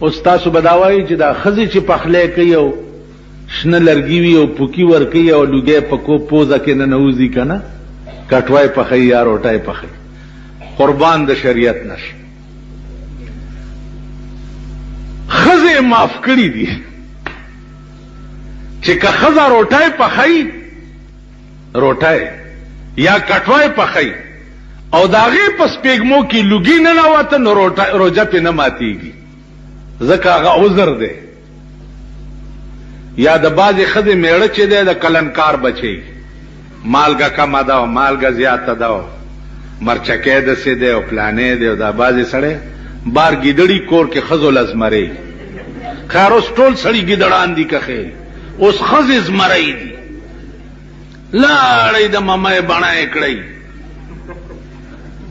اوس تاسو بداوی چې دا خزي چې پخلې کوي او شنه لرګي وي او پوکی ور کوي او لوګي پکو پوزه کې نه نوځي کنه کټوای پخې یا روټای پخې قربان د شریعت نشه خزه معاف کړی دي چې که خزه روټای پخې روټای یا کټوای پخې او داغه پس پیګمو کې لوګي نه نواته نو روجه په نه ماتيږي ځکه هغه عذر دی یا د بازي خزه میړه چې دی د کلنکار بچي مالګه کم ده او مالګه زیاته ده مرچکه ده سي ده او پلانې ده او د بازي سړی بار ګیدړي کور کې خزو لزمري خاروس ټول سړی ګیدړان دي کخه اوس خزه زمري دي لاړې د ممه بڼای کړی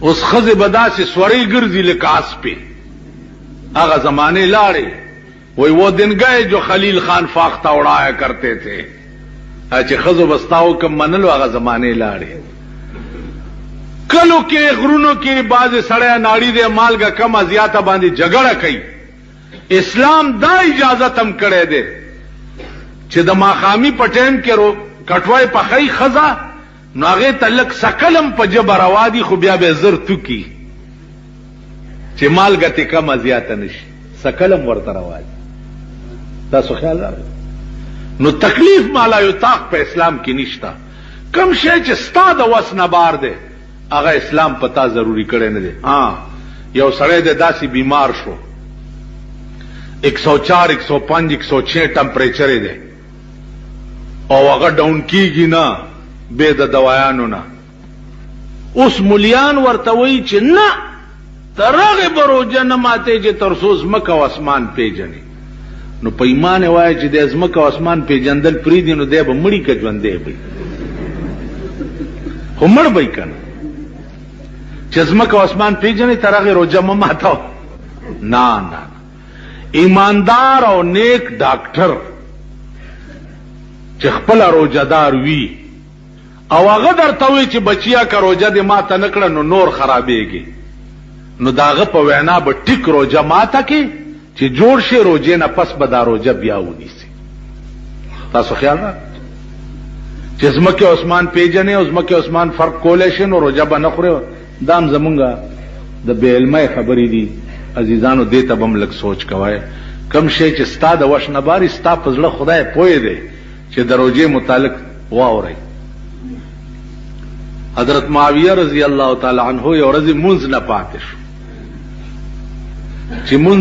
اوس خزه بداسي سوري ګرځي لکاس په هغه زمانے لاړې وہی وہ دن گئے جو خلیل خان فاختہ اڑایا کرتے تھے اچھے خزو بستاو کم منلو هغه زمانے لاړې کلو کې غرونو کې باز سړیا ناړي دے مالګه کم زیاته باندې جګړه کوي اسلام دا اجازه تم کړي دے چې د ماخامي پټیم کې رو کټوای پخې خزا ناغه تلک سکلم په جبر وادي خو بیا به زر تو کی چې مالګه ته کم زیاته نشي سکلم ورته راوځي تاسو خیال راوړئ نو تکلیف مالا یطاق په اسلام کې نشتا کم شی چې ستا د وس نه بار دی هغه اسلام پتا ضروری کړي نه دی یو سړی د داسې بیمار شو 104 105 106 ټمپریچر دی او هغه ډاون کیږي نه به د دوايانو نه اوس مليان ورته وایي چې نه ترغه بروجه نه ماته چې ترسوس مکه او اسمان پیژني نو په ایمان وای چې د ازمکه او اسمان پیژندل پری دي نو دی به مړی کې ژوندې وي خو مړ به کنه چې ازمکه او اسمان پیژني ترغه روجه ماته نه نه ایماندار او نیک ډاکټر چې خپل روجهدار وي او هغه درته وي چې بچیا کا روجه دې ماته نکړه نو نور خرابېږي نو داغه په وینا به ټیک روجه ماته کې چې جوړ شي روجه نه پس به دا روجه بیا ونیسي تاسو خیال را چې زمکه عثمان پیجنې او زمکه عثمان فرق کولای شي نو روجه به نه خوري دام زمونږه د بے علمۍ خبرې دي عزیزانو دې ته بم لک سوچ کوی کم شي چې ستا د وش نه باري ستا په زړه خدای پوي دی چې د روجه متعلق واوري حضرت معاویه رضی الله تعالی عنہ یو ورځ مونږ نه پاتې شو چې مونږ